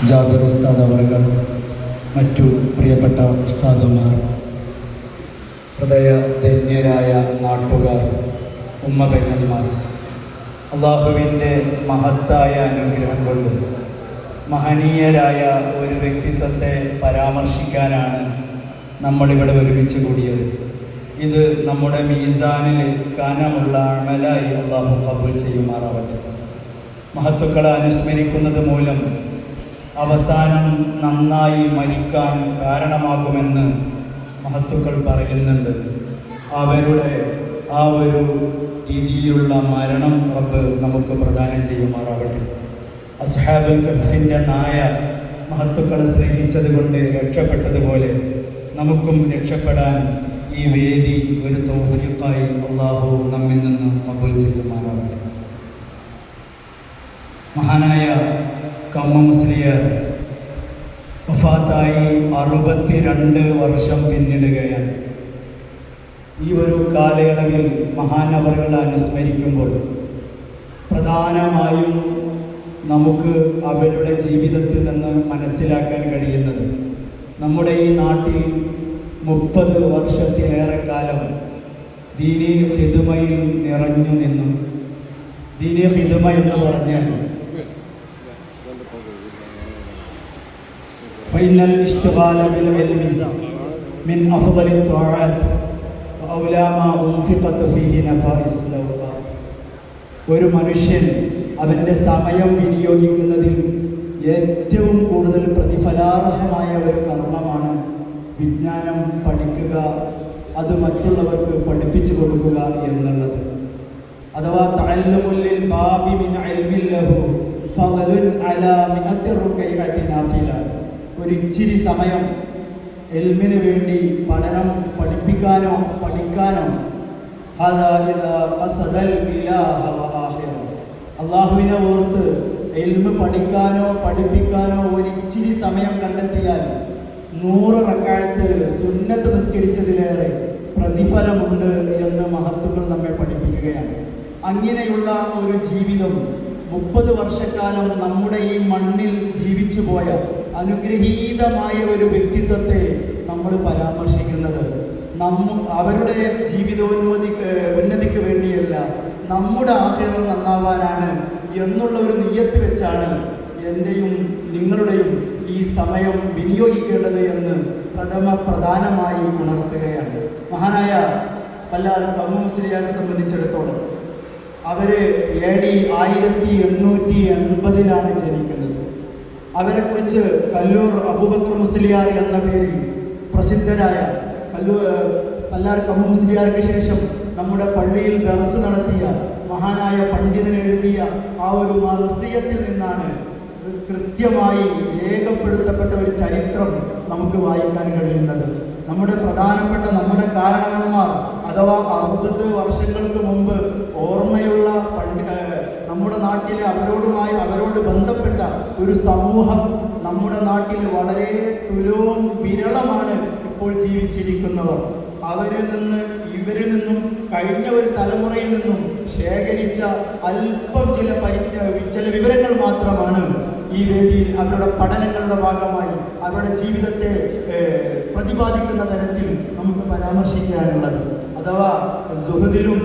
ജാബിർ ഉസ്താദ് അവറുകൾ, മറ്റു പ്രിയപ്പെട്ട ഉസ്താദുമാർ, ഹൃദയധന്യരായ നാട്ടുകാർ, ഉമ്മബെങ്ങന്മാർ, അള്ളാഹുവിൻ്റെ മഹത്തായ അനുഗ്രഹം കൊണ്ട് മഹനീയരായ ഒരു വ്യക്തിത്വത്തെ പരാമർശിക്കാനാണ് നമ്മളിവിടെ ഒരുമിച്ച് കൂടിയത്. ഇത് നമ്മുടെ മീസാനിൽ കനമുള്ള അമലായി അള്ളാഹു കബൂൽ ചെയ്യുമാറാവട്ടെ. മഹത്തുക്കളെ അനുസ്മരിക്കുന്നത് മൂലം അവസാനം നന്നായി മരിക്കാൻ കാരണമാകുമെന്ന് മഹത്തുക്കൾ പറയുന്നുണ്ട്. അവരുടെ ആ ഒരു രീതിയിലുള്ള മരണം റബ്ബ് നമുക്ക് പ്രദാനം ചെയ്യുമാറാവട്ടെ. അസ്ഹാബുൽ കഹ്ഫിൻ്റെ നായ മഹത്തുക്കളെ സ്നേഹിച്ചത് കൊണ്ട് രക്ഷപ്പെട്ടതുപോലെ നമുക്കും രക്ഷപ്പെടാൻ ഈ വേദി ഒരു തൗഫീഖായി അള്ളാഹു നമ്മിൽ നിന്ന് കബൂൽ ചെയ്യുമാറാവട്ടെ. മഹാനായ കമ്മ മുസ്ലിയാർ വഫാത്തായി 62 വർഷം പിന്നിടുകയാണ്. ഈ ഒരു കാലയളവിൽ മഹാനവറുകളെ അനുസ്മരിക്കുമ്പോൾ പ്രധാനമായും നമുക്ക് അവരുടെ ജീവിതത്തിൽ നിന്ന് മനസ്സിലാക്കാൻ കഴിയുന്നത്, നമ്മുടെ ഈ നാട്ടിൽ 30 വർഷത്തിലേറെ കാലം ദീനീ ഖിദ്മയിൽ നിറഞ്ഞു നിന്നും, ദീനീ ഖിദ്മ എന്ന് പറഞ്ഞാൽ ഫൈനൽ ഇഷ്തിഗാല ബിൽ ഇൽമി മിൻ അഫ്ളലി ത്വാഅത്ത് വഔലാ മാ ഉൻഫിഖത ഫീഹി നഫായിസ് ലൗഖാത്ത്. ഒരു മനുഷ്യൻ അവൻ്റെ സമയം വിനിയോഗിക്കുന്നതിൽ ഏറ്റവും കൂടുതൽ പ്രതിഫലാർഹമായ ഒരു കർമ്മമാണ് വിജ്ഞാനം പഠിക്കുക, അത് മറ്റുള്ളവർക്ക് പഠിപ്പിച്ചു കൊടുക്കുക എന്നുള്ളത്. അഥവാ തഅല്ലുമുൽ ബാബി മിൻ ഇൽമിൻ ലഹു ഫളലുൻ അലാ മിഅത്തി റുകൈഅത്തി നാഫില. ഒരു ഇച്ചിരി സമയം ഇൽമിന് വേണ്ടി പഠിപ്പിക്കാനോ പഠിക്കാനോ അള്ളാഹുവിനെ ഓർത്ത് ഇൽമ് പഠിക്കാനോ പഠിപ്പിക്കാനോ ഒരു ഇച്ചിരി സമയം കണ്ടെത്തിയാൽ 100 റക്അത്ത് സുന്നത്ത് നിസ്കരിച്ചതിലേറെ പ്രതിഫലമുണ്ട് എന്ന് മഹത്തുക്കൾ നമ്മെ പഠിപ്പിക്കുകയാണ്. അങ്ങനെയുള്ള ഒരു ജീവിതം 30 വർഷക്കാലം നമ്മുടെ ഈ മണ്ണിൽ ജീവിച്ചു പോയ അനുഗ്രഹീതമായ ഒരു വ്യക്തിത്വത്തെ നമ്മൾ പരാമർശിക്കുന്നത് അവരുടെ ഉന്നതിക്ക് വേണ്ടിയല്ല, നമ്മുടെ ആഖിറത്ത് നന്നാവാനാണ് എന്നുള്ള ഒരു നിയ്യത്ത് വെച്ചാണ് എൻ്റെയും നിങ്ങളുടെയും ഈ സമയം വിനിയോഗിക്കേണ്ടത് എന്ന് പ്രധാനമായി ഉണർത്തുകയാണ്. മഹാനായ വല്ലാർ കമ്മ മുസ്ലിയാരെ സംബന്ധിച്ചിടത്തോളം അവർ AD 1880 ജനിക്കുന്നത്. അവരെക്കുറിച്ച് കല്ലൂർ അബൂബക്കർ മുസ്ലിയാർ എന്ന പേരിൽ പ്രസിദ്ധരായ വല്ലാർ കമ്മ മുസ്ലിയാർക്ക് ശേഷം നമ്മുടെ പള്ളിയിൽ ദർസ് നടത്തിയ മഹാനായ പണ്ഡിതൻ എഴുതിയ ആ ഒരു മർദിയത്തിൽ നിന്നാണ് കൃത്യമായി രേഖപ്പെടുത്തപ്പെട്ട ഒരു ചരിത്രം നമുക്ക് വായിക്കാൻ കഴിയുന്നത്. നമ്മുടെ കാരണവന്മാർ അഥവാ 60 വർഷങ്ങൾക്ക് മുമ്പ് ഓർമ്മയുള്ള നമ്മുടെ നാട്ടിലെ അവരോട് ബന്ധപ്പെട്ട ഒരു സമൂഹം നമ്മുടെ നാട്ടിൽ വളരെ തുലവും വിരളമാണ് ഇപ്പോൾ ജീവിച്ചിരിക്കുന്നവർ. ഇവരിൽ നിന്നും കഴിഞ്ഞ ഒരു തലമുറയിൽ നിന്നും ശേഖരിച്ച അല്പം ചില വിവരങ്ങൾ മാത്രമാണ് ഈ വേദിയിൽ അവരുടെ പഠനങ്ങളുടെ ഭാഗമായി അവരുടെ ജീവിതത്തെ പ്രതിപാദിക്കുന്ന തരത്തിൽ നമുക്ക് പരാമർശിക്കാനുള്ളത്. അഥവാ സുഹദിലും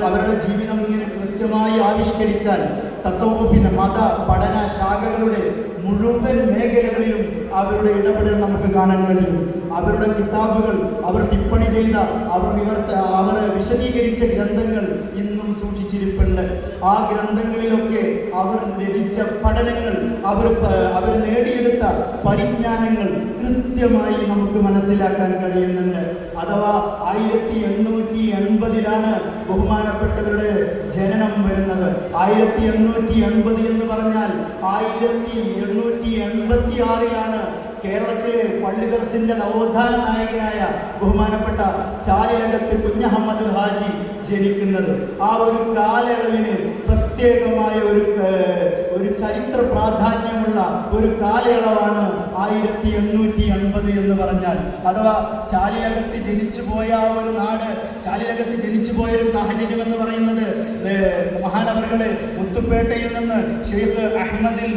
അവരുടെ ജീവിതം ഇങ്ങനെ കൃത്യമായി ആവിഷ്കരിച്ചാൽ തസവ്വുഫിന്റെ മത പഠന ശാഖകളുടെ മുഴുവൻ മേഖലകളിലും അവരുടെ ഇടപെടൽ നമുക്ക് കാണാൻ കഴിയും. അവരുടെ കിതാബുകൾ, അവർ ടിപ്പണി ചെയ്ത, അവർ വിശദീകരിച്ച ഗ്രന്ഥങ്ങൾ ഇന്നും സൂക്ഷിച്ചിരിപ്പുണ്ട്. ആ ഗ്രന്ഥങ്ങളിലൊക്കെ അവർ രചിച്ച പഠനങ്ങൾ, അവർ നേടിയെടുത്ത പരിജ്ഞാനങ്ങൾ കൃത്യമായി നമുക്ക് മനസ്സിലാക്കാൻ കഴിയുന്നുണ്ട്. അഥവാ 1880 ബഹുമാനപ്പെട്ടവരുടെ ജനനം വരുന്നത്. 1880 എന്ന് പറഞ്ഞാൽ 1886 കേരളത്തിലെ പള്ളി ദർസിന്റെ നവോത്ഥാന നായകനായ ബഹുമാനപ്പെട്ട ചാലിലകത്ത് കുഞ്ഞഹമ്മദ് ഹാജി ജനിക്കുന്നത്. ആ ഒരു കാലയളവിന് പ്രത്യേകമായ ഒരു ചരിത്ര പ്രാധാന്യമുള്ള ഒരു കാലയളവാണ് 1880 എന്ന് പറഞ്ഞാൽ. അഥവാ ചാലിലകത്ത് ജനിച്ചു പോയ ആ ഒരു നാട്, ചാലിലകത്ത് ജനിച്ചു പോയ ഒരു സാഹചര്യം എന്ന് പറയുന്നത് മഹാനവറുകള് മുത്തുപ്പേട്ടയിൽ നിന്ന് ഷെയ്ഖ് അഹമ്മദിൽ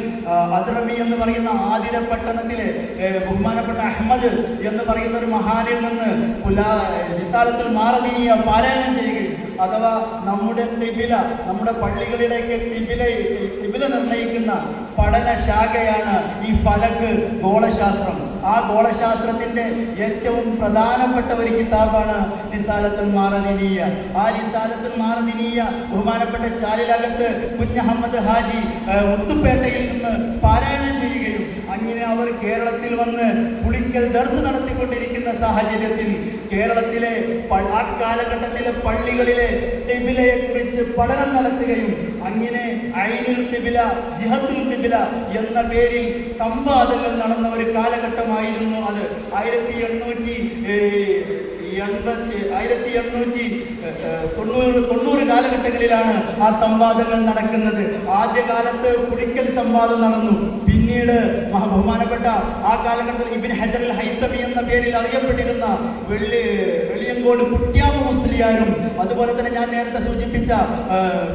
അദ്റമി എന്ന് പറയുന്ന ആതിര പട്ടണത്തിലെ ബഹുമാനപ്പെട്ട അഹമ്മദ് എന്ന് പറയുന്ന ഒരു മഹാനിൽ നിന്ന് റിസാലത്തുൽ മാറദീനിയ പാരായണം ചെയ്യുകയും, അഥവാ നമ്മുടെ തിബില, നമ്മുടെ പള്ളികളിലേക്ക് തിബില നിർണ്ണയിക്കുന്ന പഠന ശാഖയാണ് ഈ ഫലക് ഗോളശാസ്ത്രം. ആ ഗോളശാസ്ത്രത്തിന്റെ ഏറ്റവും പ്രധാനപ്പെട്ട ഒരു കിതാബാണ് റിസാലത്തുൽ മാറദീനിയ. ആ റിസാലത്തുൽ മാറദീനിയ ബഹുമാനപ്പെട്ട ചാലിലകത്ത് കുഞ്ഞഹമ്മദ് ഹാജി മുത്തുപ്പേട്ടയിൽ നിന്ന് പാരായണം ചെയ്യുകയും, അങ്ങനെ അവർ കേരളത്തിൽ വന്ന് പുളിക്കൽ ദർസ് നടത്തിക്കൊണ്ടിരിക്കുന്ന സാഹചര്യത്തിൽ കേരളത്തിലെ ആ കാലഘട്ടത്തിലെ പള്ളികളിലെ തിബിലയെ കുറിച്ച് പഠനം നടത്തുകയും, അങ്ങനെ ഐനുൽ തിബില, ജിഹത്തുൽ തിബില എന്ന പേരിൽ സംവാദങ്ങൾ നടന്ന ഒരു കാലഘട്ടമായിരുന്നു അത്. 1890 കാലഘട്ടങ്ങളിലാണ് ആ സംവാദങ്ങൾ നടക്കുന്നത്. ആദ്യകാലത്ത് പുളിക്കൽ സംവാദം നടന്നു. പിന്നീട് ബഹുമാനപ്പെട്ട ആ കാലഘട്ടത്തിൽ ഇബ്ൻ ഹജർ അൽ ഹൈതമി എന്ന പേരിൽ അറിയപ്പെട്ടിരുന്ന വെളിയങ്കോട് കുട്യാമ മുസ്ലിയാരും, അതുപോലെ തന്നെ ഞാൻ നേരത്തെ സൂചിപ്പിച്ച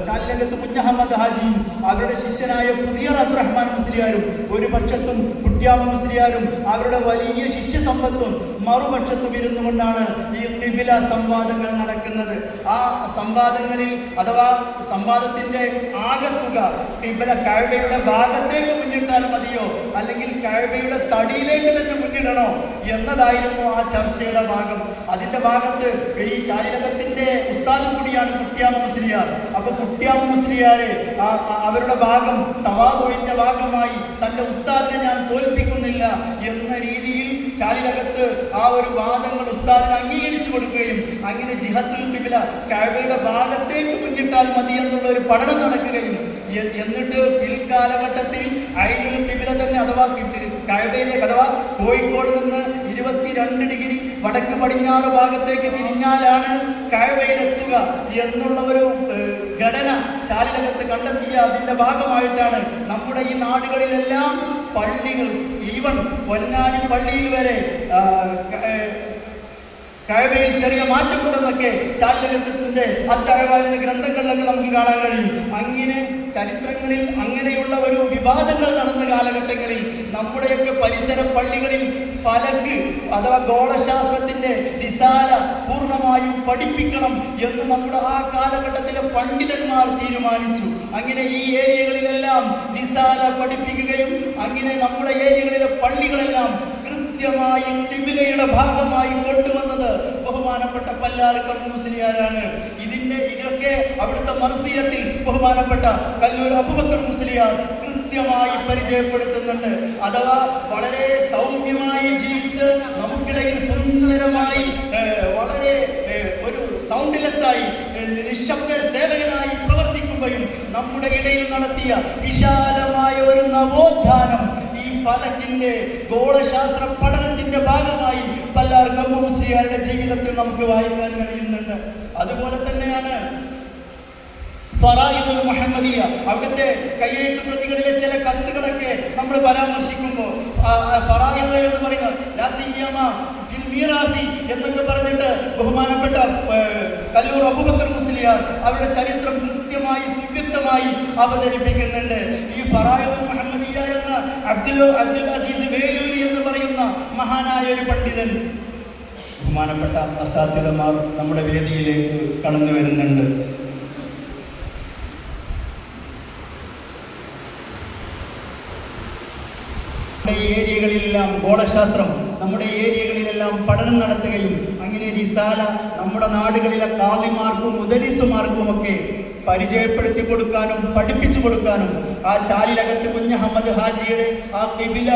ചാലിലകത്ത് കുഞ്ഞഹമ്മദ് ഹാജിയും അവരുടെ ശിഷ്യനായ പുതിയ അബ്ദുറഹ്മാൻ മുസ്ലിയാരും ഒരു പക്ഷത്തും കുട്യാമ മുസ്ലിയാരും അവരുടെ വലിയ ശിഷ്യ സമ്പത്തും മറുപക്ഷത്തും ഇരുന്നു കൊണ്ടാണ് ഈ തിബില സംവാദങ്ങൾ നടക്കുന്നത്. ആ സംവാദങ്ങളിൽ അഥവാ സംവാദത്തിന്റെ ആകത്തുക തിബില കഅബയുടെ ഭാഗത്തേക്ക് മുന്നിട്ടാൽ മതിയോ, അല്ലെങ്കിൽ കഅബയുടെ തടിയിലേക്ക് തന്നെ മുന്നിടണോ എന്നതായിരുന്നു ആ ചർച്ചയുടെ ഭാഗം. അതിന്റെ ഭാഗത്ത് ഈ ചാലിലകത്തിന്റെ ഉസ്താദ് കൂടിയാണ് കുട്യാമ മുസ്ലിയാർ. അപ്പൊ കുട്യാമ മുസ്ലിയാരെ അവരുടെ ഭാഗം തവാദുഇന്റെ ഭാഗമായി തന്റെ ഉസ്താദിനെ ഞാൻ തോൽപ്പിക്കുന്നില്ല എന്ന രീതിയിൽ ചാലിലകത്ത് ആ ഒരു വാദങ്ങൾ ഉസ്താദിനെ അംഗീകരിച്ചു കൊടുക്കുകയും, അങ്ങനെ ജിഹത്തുൽ ഖിബ്ല കഅബയുടെ ഭാഗത്തേക്ക് മുന്നിട്ടാൽ മതി എന്നുള്ള ഒരു പഠനം നടക്കുകയും, എന്നിട്ട് പിൽക്കാലഘട്ടത്തിൽ ഐനുൽ ഖിബ്ല തന്നെ അഥവാ കഅബയിലേക്ക് അഥവാ കോഴിക്കോട് നിന്ന് 22 ഡിഗ്രി വടക്ക് പടിഞ്ഞാറ് ഭാഗത്തേക്ക് തിരിഞ്ഞാലാണ് കഅബയിലെത്തുക എന്നുള്ള ഒരു ഘടന ചാലിലകത്ത് കണ്ടെത്തിയ അതിന്റെ ഭാഗമായിട്ടാണ് നമ്മുടെ ഈ നാടുകളിലെല്ലാം പള്ളികൾ, ഈവൻ പൊന്നാനി പള്ളിയിൽ വരെ കഅബയിൽ ചെറിയ മാറ്റമുണ്ടെന്നൊക്കെ ചാലിലകത്തിന്റെ അദ്ദഅവ എന്ന ഗ്രന്ഥങ്ങളിലൊക്കെ നമുക്ക് കാണാൻ കഴിയും. അങ്ങനെ ചരിത്രങ്ങളിൽ അങ്ങനെയുള്ള ഒരു വിവാദങ്ങൾ നടന്ന കാലഘട്ടങ്ങളിൽ നമ്മുടെയൊക്കെ പരിസര പള്ളികളിൽ ഫലക് അഥവാ ഗോളശാസ്ത്രത്തിന്റെ റിസാല പൂർണ്ണമായും പഠിപ്പിക്കണം എന്ന് നമ്മുടെ ആ കാലഘട്ടത്തിലെ പണ്ഡിതന്മാർ തീരുമാനിച്ചു. അങ്ങനെ ഈ ഏരിയകളിലെല്ലാം റിസാല പഠിപ്പിക്കുകയും, അങ്ങനെ നമ്മുടെ ഏരിയകളിലെ പള്ളികളെല്ലാം കൃത്യമായി തിബിലയുടെ ഭാഗമായി കൊണ്ടുവന്നത് ബഹുമാനപ്പെട്ട പല്ലാർക്കൽ മുസ്ലിയാരാണ്. ഇതൊക്കെ അവിടുത്തെ മർസിയത്തിൽ ബഹുമാനപ്പെട്ട കല്ലൂർ അബൂബക്കർ മുസ്ലിയാർ കൃത്യമായി പരിചയപ്പെടുത്തുന്നുണ്ട്. അഥവാ വളരെ സൗമ്യമായി ജീവിച്ച് നമുക്കിടയിൽ സുന്ദരമായി വളരെ ഒരു സൗണ്ട്ലെസ്സായി നിശബ്ദ സേവകനായി പ്രവർത്തിക്കുകയും നമ്മുടെ ഇടയിൽ നടത്തിയ വിശാലമായ ഒരു നവോത്ഥാനം ഈ ഫലക്കിന്റെ ഗോളശാസ്ത്ര പഠനത്തിന്റെ ഭാഗമായി പല്ലാർക്കൽ മുസ്ലിയാരുടെ ജീവിതത്തിൽ നമുക്ക് വായിക്കാൻ കഴിയുന്നുണ്ട്. അതുപോലെ തന്നെയാണ് ഫറായിദുൽ മുഹമ്മദിയ, അവിടുത്തെ കയ്യെഴുത്ത് പ്രതികളിലെ ചില കത്തുകളൊക്കെ നമ്മൾ പരാമർശിക്കുമ്പോൾ ഫറായിദ് എന്ന് പറയുന്ന എന്നൊക്കെ പറഞ്ഞിട്ട് ബഹുമാനപ്പെട്ട കല്ലൂർ അബൂബക്കർ മുസ്ലിയാർ അവരുടെ ചരിത്രം കൃത്യമായി സുവ്യക്തമായി അവതരിപ്പിക്കുന്നുണ്ട്. ഈ ഫറായിദുൽ മുഹമ്മദിയ എന്ന അബ്ദുൽ അസീസ് വേലൂരി എന്ന് പറയുന്ന മഹാനായ ഒരു പണ്ഡിതൻ, ബഹുമാനപ്പെട്ട അസാധ്യതമാർ നമ്മുടെ വേദിയിലേക്ക് കടന്നു വരുന്നുണ്ട്. ഏരിയകളിലെല്ലാം ഗോളശാസ്ത്രം നമ്മുടെ ഏരിയകളിലെല്ലാം പഠനം നടത്തുകയും, അങ്ങനെ റിസാല നമ്മുടെ നാടുകളിലെ ഖാദിമാർക്കും മുദരിസുമാർക്കുമൊക്കെ പരിചയപ്പെടുത്തി കൊടുക്കാനും പഠിപ്പിച്ചു കൊടുക്കാനും ആ ചാലിലകത്ത് കുഞ്ഞഹമ്മദ് ഹാജിയുടെ ആ കിബില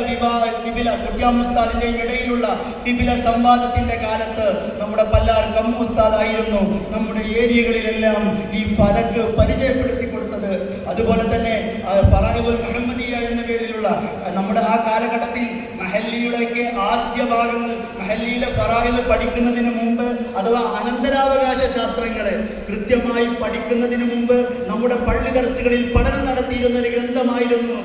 കുട്യാം ഉസ്താദിന്റെയും ഇടയിലുള്ള കിബില സംവാദത്തിന്റെ കാലത്ത് നമ്മുടെ പല്ലാർക്കൽ ഉസ്താദായിരുന്നു നമ്മുടെ ഏരിയകളിലെല്ലാം ഈ ഫലക് പരിചയപ്പെടുത്തി കൊടുത്തത്. അതുപോലെ തന്നെ ഫറായിദുൽ മുഹമ്മദിയ എന്ന പേരിലുള്ള നമ്മുടെ ആ കാലഘട്ടത്തിൽ മഹല്ലിയുടെയൊക്കെ ആദ്യ ഭാഗങ്ങൾ, മഹല്ലിയിലെ ഫറായിദ് പഠിക്കുന്നതിന് മുമ്പ് അഥവാ അനന്തരാവകാശ ശാസ്ത്രങ്ങളെ കൃത്യമായി പഠിക്കുന്നതിന് മുമ്പ് നമ്മുടെ പള്ളി ദർസുകളിൽ പഠനം നടത്തിയിരുന്ന ഒരു ഗ്രന്ഥമായിരുന്നു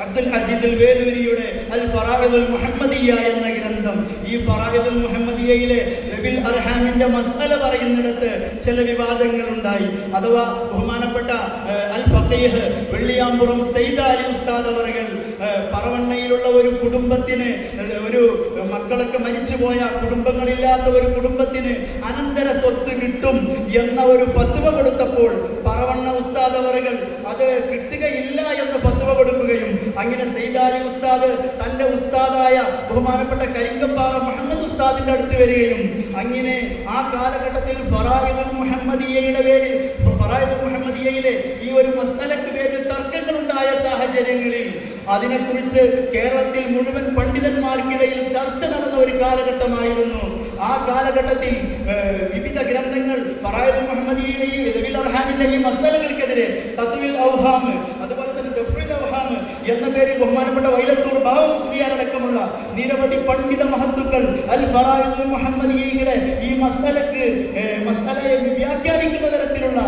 അബ്ദുൽ അസീസ് അൽ വേലൂരിയുടെ അൽ ഫറായിദുൽ മുഹമ്മദിയ്യ എന്ന ഗ്രന്ഥം. ഈ ഫറായിദുൽ മുഹമ്മദിയയിലെ റബിൽ അർഹാമിന്റെ മസ്അല പറയുന്നിടത്ത് ചില വിവാദങ്ങൾ ഉണ്ടായി. അഥവാ ബഹുമാനപ്പെട്ട അൽ ഫഖീഹ് വെള്ളിയാമ്പുറം സയ്യിദ് അലി ഉസ്താദ് അവറുകൾ പറവണ്ണയിലുള്ള ഒരു കുടുംബത്തിന്, ഒരു മക്കളൊക്കെ മരിച്ചുപോയ കുടുംബങ്ങളില്ലാത്ത ഒരു കുടുംബത്തിന് അനന്തര സ്വത്ത് കിട്ടും എന്ന ഒരു ഫത്വ കൊടുത്തപ്പോൾ പറവണ്ണ ഉസ്താദ് അവറുകൾ അത് കിട്ടുകയില്ല എന്ന് ഫത്വ കൊടുക്കുകയും അങ്ങനെ സയ്യിദ് അലി ഉസ്താദ് തന്റെ ഉസ്താദായ ബഹുമാനപ്പെട്ട കരിങ്കപ്പാറ മുഹമ്മദ് ഉസ്താദിന്റെ അടുത്ത് വരികയും അങ്ങനെ ആ കാലഘട്ടത്തിൽ ഫറായിദുൽ മുഹമ്മദിയയുടെ പേരിൽ, ഫറായിദുൽ മുഹമ്മദിയയിലെ ഈ ഒരു മസ്അലക്ക് പേരിൽ തർക്കങ്ങളുണ്ടായ സാഹചര്യങ്ങളിൽ അതിനെക്കുറിച്ച് കേരളത്തിൽ മുഴുവൻ പണ്ഡിതന്മാർക്കിടയിൽ ചർച്ച നടന്ന ഒരു കാലഘട്ടമായിരുന്നു. ആ കാലഘട്ടത്തിൽ വിവിധ ഗ്രന്ഥങ്ങൾ ഫറായിദുൽ മുഹമ്മദിയയിലെ റബീൽ അർഹാമിന്റെ ഈ മസ്അലകൾക്കെതിരെ തത്വീൽ ഔഹാം, അതുപോലെ തന്നെ ദഫ്ഉൽ ഔഹാം എന്ന പേരിൽ ബഹുമാനപ്പെട്ട വൈലത്തൂർ ബാവ മുസ്ലിയാർ അടക്കമുള്ള നിരവധി പണ്ഡിത മഹത്തുക്കൾ അൽ ഫറായിദുൽ മുഹമ്മദിയയുടെ ഈ മസ്അലയെ വ്യാഖ്യാനിക്കുന്ന തരത്തിലുള്ള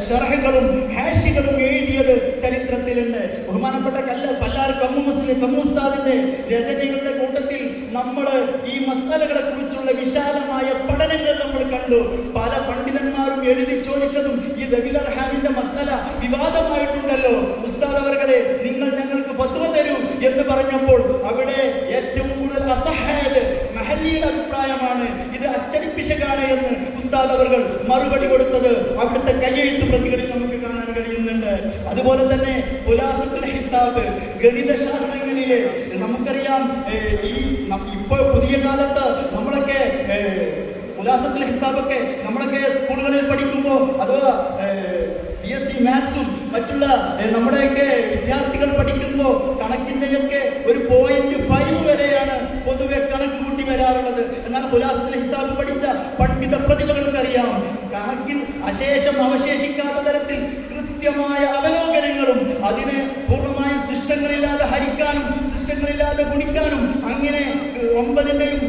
ശർഹുകളും ഹാഷികളും എഴുതിയത് ചരിത്രത്തിലുണ്ട്. ബഹുമാനപ്പെട്ട പല്ലാർ കമ്മുസ്താദിന്റെ രചനകളുടെ കൂട്ടത്തിൽ നമ്മൾ ഈ മസ്അലകളെ കുറിച്ചുള്ള വിശാലമായ പഠനങ്ങൾ നമ്മൾ കണ്ടു. പല പണ്ഡിതന്മാരും എഴുതി ചോദിച്ചതും ഈ റബീൽ അർഹാമിന്റെ മസ്അല വിവാദമായിട്ടുണ്ടല്ലോ ഉസ്താദ് അവർകളെ, നിങ്ങൾ ഞങ്ങൾക്ക് ഫത്വ തരൂ എന്ന് പറഞ്ഞപ്പോൾ അവിടെ ഏറ്റവും കൂടുതൽ അസഹായത് മഹല്ലിയുടെ അഭിപ്രായമാണ്, ഇത് അച്ചടിപ്പിശകാണ് എന്ന് ഉസ്താദ് അവർകൾ മറുപടി കൊടുത്തത് അവിടുത്തെ കയ്യെഴുത്ത് പ്രതികളിൽ നമുക്ക് കാണാൻ കഴിയുന്നുണ്ട്. അതുപോലെ തന്നെ ഖുലാസത്തുൽ ഹിസാബ്, ഗണിതശാസ്ത്രങ്ങളിലെ നമുക്കറിയാം, ഈ ഇപ്പോൾ പുതിയ കാലത്ത് നമ്മളൊക്കെ ഖുലാസത്തുൽ ഹിസാബൊക്കെ നമ്മളൊക്കെ സ്കൂളുകളിൽ പഠിക്കുമ്പോൾ അഥവാ BSc മാത്സും മറ്റുള്ള നമ്മുടെയൊക്കെ വിദ്യാർത്ഥികൾ പഠിക്കുമ്പോൾ കണക്കിൻ്റെയൊക്കെ ഒരു 0.5 വരെയാണ് പൊതുവെ കണക്ക് കൂട്ടി വരാറുള്ളത്. എന്നാൽ ഖുലാസത്തുൽ ഹിസാബ് പഠിച്ച പണ്ഡിത പ്രതിഭകൾക്കറിയാം കണക്കിൽ അശേഷം അവശേഷിക്കാത്ത തരത്തിൽ കൃത്യമായ അവലോകനങ്ങളും അതിനെ പൂർണ്ണമായ സിസ്റ്റങ്ങളില്ലാതെ ഹരിക്കാനും സിസ്റ്റങ്ങളില്ലാതെ ഗുണിക്കാനും അങ്ങനെ 9ന്റെയും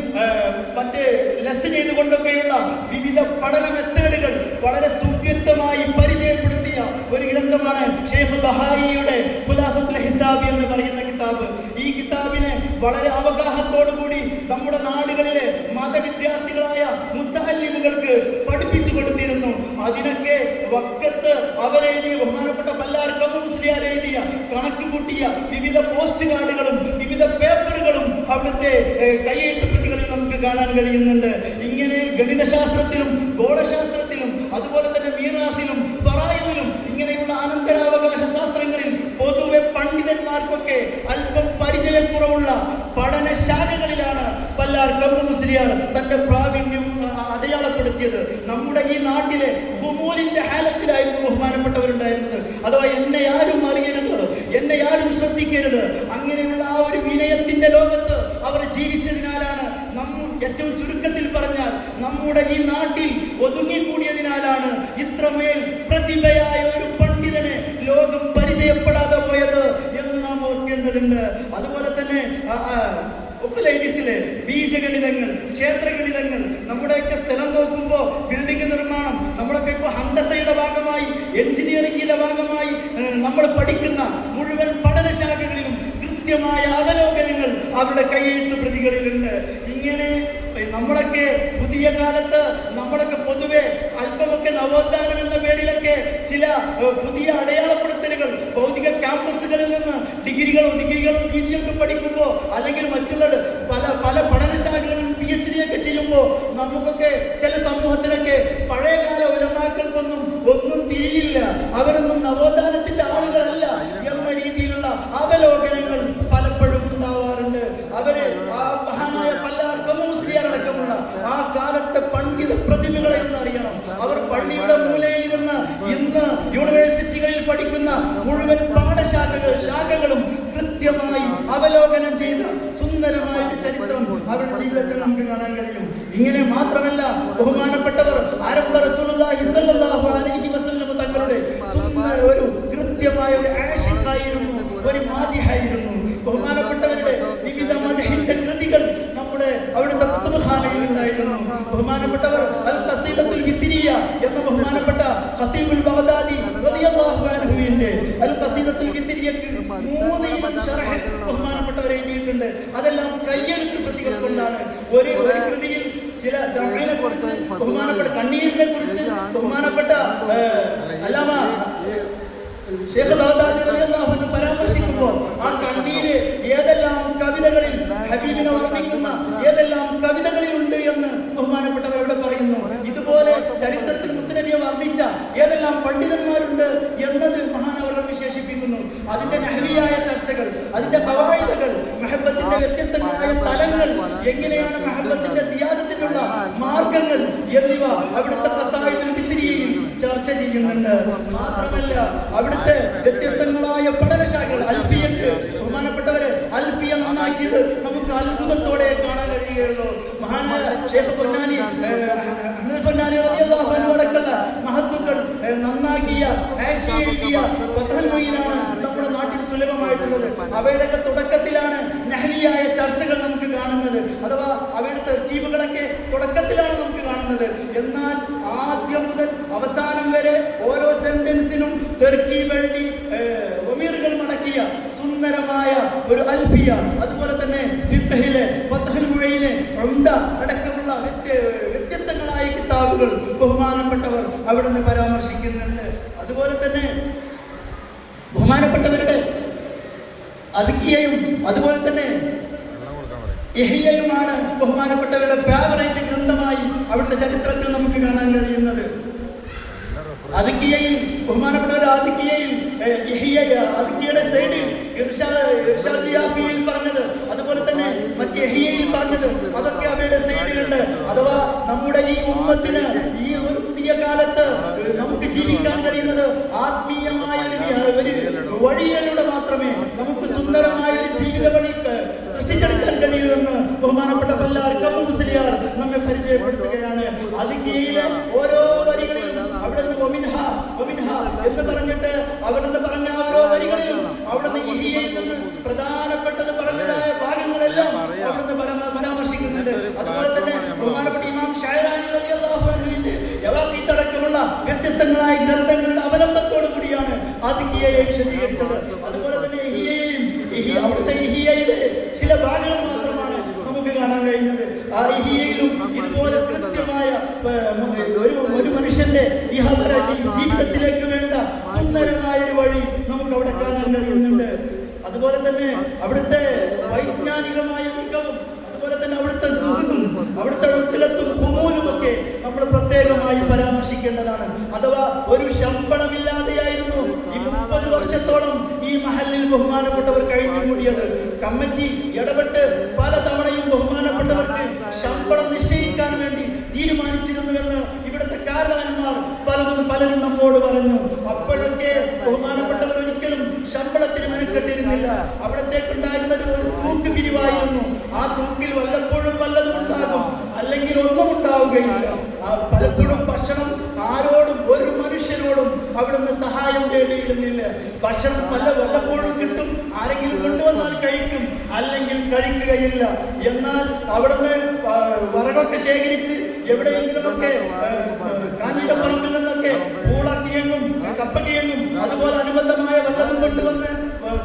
മറ്റേ ലെസ് ചെയ്തുകൊണ്ടൊക്കെയുള്ള വിവിധ പഠന മെത്തേഡുകൾ വളരെ സുവ്യക്തമായി പരിചയപ്പെടുത്തിയ ഒരു ഗ്രന്ഥമാണ് ഷെയ്ഖ് ബഹായിയുടെ ഖുലാസത്തുൽ ഹിസാബ് എന്ന് പറയുന്ന കിതാബ്. ഈ കിതാബിനെ വളരെ അവഗാഹത്തോടുകൂടി നമ്മുടെ നാടുകളിലെ മതവിദ്യാർത്ഥികളായ മുത്തഅല്ലിമുകൾക്ക് പഠിപ്പിച്ചു കൊടുത്തിരുന്നു. അതിനൊക്കെ വക്കത്ത് അവരെഴുതിയ ബഹുമാനപ്പെട്ട പല്ലാർ കമ്മു മുസ്ലിയാർ എഴുതിയ കണക്ക് കൂട്ടിയ വിവിധ പോസ്റ്റ് കാർഡുകളും വിവിധ പേപ്പറുകളും അവിടുത്തെ കയ്യെഴുത്ത് പ്രതികളിൽ നമുക്ക് കാണാൻ കഴിയുന്നുണ്ട്. ഇങ്ങനെ ഗണിതശാസ്ത്രത്തിലും ഗോളശാസ്ത്രത്തിലും അതുപോലെ തന്നെ മീറാത്തിലും ഫറായിദിലും ഇങ്ങനെയുള്ള അനന്തരാവകാശ ശാസ്ത്രങ്ങളിൽ പൊതുവെ പണ്ഡിതന്മാർക്കൊക്കെ അല്പം പരിചയക്കുറവുള്ള പഠന ശാഖകളിലാണ് പല്ലാർ കമ്മു മുസ്ലിയാർ തന്റെ പ്രാവീണ്യം അടയാളപ്പെടുത്തിയത്. നമ്മുടെ ഈ നാട്ടിലെ ഹുമൂലിന്റെ ഹാലത്തിലായിരുന്നു ബഹുമാനപ്പെട്ടവരുണ്ടായിരുന്നത്. അഥവാ എന്നെ ആരും അറിയരുത്, എന്നെ ആരും ശ്രദ്ധിക്കരുത്, അങ്ങനെയുള്ള ആ ഒരു വിനയത്തിന്റെ ലോകത്ത് അവർ ജീവിച്ചതിനാലാണ് ഏറ്റവും ചുരുക്കത്തിൽ പറഞ്ഞാൽ നമ്മുടെ ഈ നാട്ടിൽ ഒതുങ്ങിക്കൂടിയതിനാലാണ് ഇത്രമേൽ പ്രതിഭയായ ഒരു പണ്ഡിതനെ ലോകം പരിചയപ്പെടാതെ പോയത് എന്ന് നാം ഓർക്കേണ്ടതുണ്ട്. അതുപോലെ തന്നെ ബീജഗണിതങ്ങൾ, ക്ഷേത്രഗണിതങ്ങൾ, നമ്മുടെയൊക്കെ സ്ഥലം നോക്കുമ്പോൾ ബിൽഡിംഗ് നിർമ്മാണം, നമ്മളൊക്കെ ഇപ്പോൾ ഹന്തസയുടെ ഭാഗമായി എഞ്ചിനീയറിംഗിന്റെ ഭാഗമായി നമ്മൾ പഠിക്കുന്ന മുഴുവൻ പഠനശാഖകളിലും കൃത്യമായ അവലോകനങ്ങൾ അവരുടെ കയ്യെഴുത്ത് പ്രതികളിലുണ്ട്. ഇങ്ങനെ നമ്മളൊക്കെ പുതിയ കാലത്ത് നമ്മളൊക്കെ പൊതുവെ അല്പമൊക്കെ നവോത്ഥാനം എന്ന പേരിലൊക്കെ ചില പുതിയ അടയാളപ്പെടുത്തലുകൾ ഭൗതിക ക്യാമ്പസുകളിൽ നിന്ന് ഡിഗ്രികളും PG ഒക്കെ പഠിക്കുമ്പോൾ അല്ലെങ്കിൽ മറ്റുള്ള പല പഠനശാലകളിലും PhD ഒക്കെ ചെയ്യുമ്പോൾ നമുക്കൊക്കെ ചില സമൂഹത്തിലൊക്കെ പഴയകാല ഉലമാക്കൾക്കൊന്നും ഒന്നും തിരിയില്ല, അവരൊന്നും നവോത്ഥാനത്തിന്റെ ആളുകളല്ല എന്ന രീതിയിലുള്ള അവലോകനങ്ങൾ പലപ്പോഴും ഉണ്ടാവാറുണ്ട്. അവര് ആ മഹാനായ പല്ലാർ കമ്മു മുസ്ലിയാർ അടക്കമുള്ള ആ കാലത്തെ പണ്ഡിത പ്രതിഭകളെ എന്ന് അറിയണം. അവർ പള്ളിയുടെ മൂലയിൽ ഇരുന്ന് ഇന്ന് യൂണിവേഴ്സിറ്റികളിൽ പഠിക്കുന്ന മുഴുവൻ ശാഖകളും കൃത്യമായി അവലോകനം ചെയ്ത സുന്ദരമായ ഒരു ചരിത്രം അവരുടെ ജീവിതത്തിൽ നമുക്ക് കാണാൻ കഴിയും. ഇങ്ങനെ മാത്രമല്ല, ബഹുമാനപ്പെട്ടവർ ആരംഭ റസൂലുള്ളാഹി സ്വല്ലല്ലാഹു അലൈഹി വസല്ലം തങ്ങളുടെ ഒരു കൃത്യമായ ഒരു ആഷിഖായിരുന്നു, ഒരു മാദിഹായിരുന്നു. ബഹുമാനപ്പെട്ടവരുടെ വിവിധ മദ്ഹിന്റെ കൃതികൾ നമ്മുടെ അവിടുത്തെ കുത്തുബ്ഖാനയിൽ ഉണ്ടായിരുന്നു. ബഹുമാനപ്പെട്ടവർ അൽ ഖസീദത്തുൽ വിത്രിയ എന്ന ബഹുമാനപ്പെട്ട ഖതീബുൽ ബഗ്ദാദി റളിയല്ലാഹു അൻഹുവിന്റെ അൽ ഖസീദത്തുൽ വിത്രിയക്ക് 3 ഇനം ശറഹ് ബഹുമാനപ്പെട്ടവർ എഴുതിയിട്ടുണ്ട്. അതെല്ലാം കയ്യെഴുത്ത് പ്രതികൾ കൊണ്ടാണ്. ഒരു കൃതിയിൽ ചില ദഅനെ കുറിച്ച്, ബഹുമാനപ്പെട്ട കണ്ണീരിനെ കുറിച്ച് ബഹുമാനപ്പെട്ട അല്ലാമ ശൈഖ് ബഗ്ദാദി റളിയല്ലാഹു അൻഹു പരാമർശിക്കുമ്പോൾ ആ കണ്ണീര് ഏതെല്ലാം കവിതകളിൽ ഹബീബിനെ വർണ്ണിക്കുന്ന ഏതെല്ലാം കവിതകളിൽ ഉണ്ട് എന്ന് ബഹുമാനപ്പെട്ടവർ ഇവിടെ പറയുന്നു. ഇതുപോലെ ചരിത്രത്തിൽ മുത്തുനബിയെ വർണ്ണിച്ച ഏതെല്ലാം പണ്ഡിതന്മാരുണ്ട് എന്നത് മഹാനവർ വിശേഷിപ്പിക്കുന്നു. അതിന്റെ നഹ്വിയായ ചർച്ചകൾ, അതിന്റെ ഖവായിദുകൾ, മഹബത്തിന്റെ വ്യത്യസ്തങ്ങളായ തലങ്ങൾ, എങ്ങനെയാണ് മഹബത്തിന്റെ സിയാദത്തിനുള്ള മാർഗങ്ങൾ എന്നിവ അവിടുത്തെ ഖസായിദുൽ വിത്രിയയിൽ ചർച്ച ചെയ്യുന്നുണ്ട്. മാത്രമല്ല അവിടുത്തെ വ്യത്യസ്തങ്ങളായ പഠനശാഖകൾ, അൽഫിയക്ക് ബഹുമാനപ്പെട്ടവര് അൽഫിയ നന്നാക്കിയത് നമുക്ക് അത്ഭുതത്തോടെ കാണാൻ കഴിയുകയുള്ളൂ. മഹാനായ ശൈഖ് പൊന്നാനി അഹ്മദ് പൊന്നാനി റളിയല്ലാഹു അൻഹു അടക്കമുള്ള മഹത്തുക്കൾ നന്നാക്കിയ ഹാഷിയ എഴുതിയ ഫത്ഹുൽ മുഈനാണ് നമ്മുടെ നാട്ടിൽ സുലഭമായിട്ടുള്ളത്. അവയുടെയൊക്കെ തുടക്കത്തിലാണ് നഹ്വിയായ ചർച്ചകൾ നമുക്ക് കാണുന്നത്, അഥവാ അവയുടെ തർക്കീബുകളൊക്കെ തുടക്കത്തിലാണ് നമുക്ക് കാണുന്നത്. എന്നാൽ ആദ്യം മുതൽ അവസാനം വരെ ഓരോ സെന്റൻസിനും തർക്കീബ് എഴുതി ഒമീറുകൾ മടക്കിയ സുന്ദരമായ ഒരു അൽഫിയ, അതുപോലെ തന്നെ ഫിഖ്ഹിലെ ഫത്ഹുൽ മുഈന്, ഉംദ അടക്കമുള്ള വ്യത്യസ്തങ്ങളായ കിതാബുകൾ ബഹുമാനപ്പെട്ടവർ അവിടുന്ന് പരാമർശിക്കുന്നുണ്ട്. അതുപോലെ തന്നെ ബഹുമാനപ്പെട്ടവരുടെ അദ്കിയയും അതുപോലെ തന്നെ ഇഹ്യയുമാണ് ബഹുമാനപ്പെട്ടവരുടെ ഫേവറേറ്റ് ഗ്രന്ഥമായി അവിടുത്തെ ചരിത്രത്തിൽ നമുക്ക് കാണാൻ കഴിയുന്നത്. അദ്കിയയിൽ ബഹുമാനപ്പെട്ടവരുടെ അദ്കിയയിൽ അദ്കിയയുടെ സൈഡിൽ ഇർഷാദിൽ പറഞ്ഞത്, അതുപോലെ തന്നെ മറ്റ് ഇഹ്യയിൽ പറഞ്ഞത്, അതൊക്കെ അവയുടെ സൈഡിലുണ്ട്. അഥവാ നമ്മുടെ ഈ ഉമ്മത്തിന് ഈ ഒരു പുതിയ കാലത്ത് നമുക്ക് ജീവിക്കാൻ കഴിയുന്നത് ആത്മീയമായ ഒരു വഴിയിലൂടെ മാത്രമേ നമുക്ക് സുന്ദരമായ ഒരു ജീവിത വഴി സൃഷ്ടിച്ചെടുക്കാൻ കഴിയുമെന്ന് ബഹുമാനപ്പെട്ട പല്ലാർ മുസ്ലിയാർ നമ്മെ പരിചയപ്പെടുത്തുകയാണ്. അദ്കിയയിലെ ഓരോ വരികളിലും അവിടുന്ന് എന്ന് പറഞ്ഞിട്ട് അവിടുന്ന് പറഞ്ഞ ഓരോ വരികളിലും അവിടുന്ന് ഇഹിയയിൽ നിന്ന് പ്രധാനപ്പെട്ടത് പറഞ്ഞതായ ഭാഗങ്ങളെല്ലാം അവിടുന്ന് പരാമർശിക്കുന്നുണ്ട്. അതുപോലെ തന്നെ ബഹുമാനപ്പെട്ട ഇമാം ഷായറാനി റളിയല്ലാഹു അൻഹുവിന്റെ യവാഖീത്ത് അടക്കമുള്ള വ്യത്യസ്തങ്ങളായ ഗ്രന്ഥങ്ങളുടെ അവലംബത്തോടു കൂടിയാണ് അദ്കിയയെ വിശദീകരിച്ചത്. അതുപോലെ തന്നെ അവിടുത്തെ ഇഹിയയിലെ ചില ഭാഗങ്ങൾ മാത്രമാണ് നമുക്ക് കാണാൻ കഴിയുന്നത്. ആ ഇഹിയയിലും ഇതുപോലെ കൃത്യമായ ഒരു മനുഷ്യന്റെ ഇഹപര ജീവിതത്തിലേക്ക് വേണ്ട സുന്ദരമായ ഒരു വഴി നമുക്ക് അവിടെ കാണാൻ കഴിയുന്നുണ്ട്. അതുപോലെ തന്നെ അവിടുത്തെ വൈജ്ഞാനികമായ മികവും, അതുപോലെ തന്നെ അവിടുത്തെ സുഹൃത്തും, അവിടുത്തെ ഉസ്ലത്തും ഹുമൂലും ഒക്കെ നമ്മൾ പ്രത്യേകമായി പരാമർശിക്കേണ്ടതാണ്. അഥവാ ഒരു ശമ്പളമില്ലാതെയായിരുന്നു ഈ 30 വർഷത്തോളം ഈ മഹല്ലിൽ ബഹുമാനപ്പെട്ടവർ കഴിഞ്ഞുകൂടിയത്. കമ്മിറ്റി ഇടപെട്ട് പല തവണയും ബഹുമാനപ്പെട്ടവർക്ക് ശമ്പളം നിശ്ചയിക്കാൻ വേണ്ടി തീരുമാനിച്ചിരുന്നുവെന്ന് ഇവിടുത്തെ കാരണവന്മാർ പലരും നമ്മോട് പറഞ്ഞു. അപ്പോഴൊക്കെ ബഹുമാനപ്പെട്ടവർ ഒരിക്കലും ശമ്പളത്തിന് മെനക്കെട്ടിരുന്നില്ല. അവിടത്തേക്കുണ്ടായിരുന്നത് ഒരു തൂക്ക് പിരിവായിരുന്നു. ആ തൂക്കിൽ വല്ലപ്പോഴും വല്ലതും ഉണ്ടാകും, അല്ലെങ്കിൽ ഒന്നും ഉണ്ടാവുകയില്ല. പലപ്പോഴും ഭക്ഷണം ആരോടും ഒരു മനുഷ്യരോടും അവിടുന്ന് സഹായം തേടിയിരുന്നില്ല. ഭക്ഷണം വല്ലപ്പോഴും കിട്ടും, ആരെങ്കിലും കൊണ്ടുവന്നാൽ കഴിക്കും, അല്ലെങ്കിൽ കഴിക്കുകയില്ല. എന്നാൽ അവിടുന്ന് വറകൊക്കെ ശേഖരിച്ച് എവിടെയെങ്കിലുമൊക്കെ കാഞ്ഞിരപ്പറമ്പിൽ നിന്നൊക്കെ പൂളക്കിഴങ്ങും കപ്പക്കിഴങ്ങും അതുപോലെ അനുബന്ധമായ വല്ലതും കൊണ്ടുവന്ന്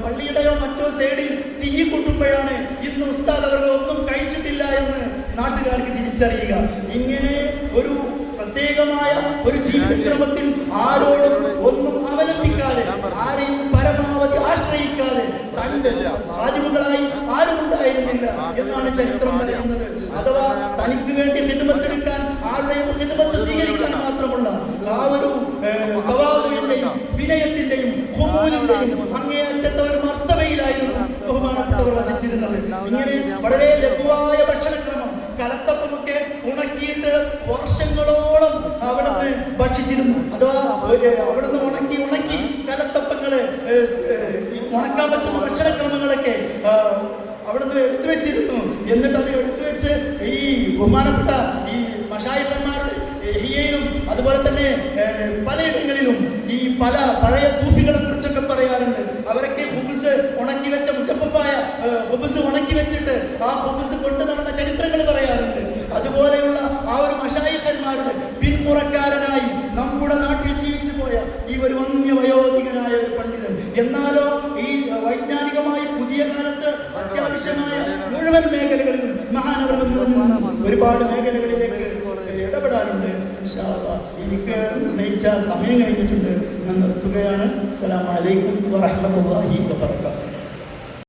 പള്ളിയുടെയോ മറ്റോ സൈഡിൽ തീ കൂട്ടുമ്പോഴാണ് ഇന്ന് ഉസ്താദ് അവർ ഒന്നും കഴിച്ചിട്ടില്ല എന്ന് നാട്ടുകാർക്ക് തിരിച്ചറിയുക. ഇങ്ങനെ ഒരു പ്രത്യേകമായ ഒരു ജീവിതക്രമത്തിൽ ആരോടും ഒന്നും അവലംബിക്കാതെ, ആരെയും പരമാവധി ആശ്രയിക്കാതെ തന്റെ ഖാദിമുകളായി ആരും ഉണ്ടായിരുന്നില്ല എന്നാണ് ചരിത്രം പറയുന്നത്. അഥവാ തനിക്ക് വേണ്ടി ഖിദ്മത്തെടുക്കാൻ, ആരുടെയും ഖിദ്മത്ത് സ്വീകരിക്കാൻ മാത്രമുള്ള ആ ഒരു തവാദുവിന്റെയും വിനയത്തിന്റെയും ഖുബൂലിന്റെയും അങ്ങേയറ്റത്തെ ഒരു മർത്തബയിലായിരുന്നു ബഹുമാനപ്പെട്ടവർ വസിച്ചിരുന്നത്. ഇങ്ങനെ വളരെ ലഘുവായ ഭക്ഷണക്രമം, കലത്തപ്പമൊക്കെ ഉണക്കിയിട്ട് വർഷങ്ങളോളം അവിടുന്ന് ഭക്ഷിച്ചിരുന്നു. അഥവാ അവിടുന്ന് ഉണക്കി കലത്തപ്പങ്ങള്, ഉണക്കാൻ പറ്റുന്ന ഭക്ഷണക്രമങ്ങളൊക്കെ അവിടുന്ന് എടുത്തു വെച്ചിരുന്നു. എന്നിട്ട് അത് എടുത്തു വെച്ച് ഈ ബഹുമാനപ്പെട്ട ഈ മശായിഖന്മാരുടെ ഹിയയിലും അതുപോലെ തന്നെ പലയിടങ്ങളിലും ഈ പല പഴയ സൂഫികളെ കുറിച്ചൊക്കെ പറയാറുണ്ട്. അവരൊക്കെ ഹുബ്സ് ഉണക്കി വെച്ച മുജഫഫായ ഹുബ്സ് ഉണക്കി വെച്ചിട്ട് ആ ഹുബ്സ് കൊണ്ടു നടന്ന ചരിത്രങ്ങൾ പറയാറുണ്ട്. അതുപോലെയുള്ള ആ ഒരു മശായിഖന്മാരുടെ പിന്മുറക്കാരനായി നമ്മുടെ നാട്ടിൽ ജീവിച്ചു പോയ ഈ ഒരു വന്യ വയോധികനായ ഒരു പണ്ഡിതൻ എന്നാലോ ഈ വൈജ്ഞാനികമായി പുതിയ കാലത്ത് അത്യാവശ്യമായ മുഴുവൻ മേഖലകളിലും മഹാനവറുകൾ നിറഞ്ഞു ഒരുപാട് മേഖലകളിലേക്ക് ഇടപെടാറുണ്ട്. ഇൻഷാ അല്ലാഹ് എനിക്ക് നിർണയിച്ച സമയം കഴിഞ്ഞിട്ടുണ്ട്, ഞാൻ നിർത്തുകയാണ്. അസ്സലാമു അലൈക്കും വറഹ്മത്തുള്ളാഹി വബറകാതുഹു.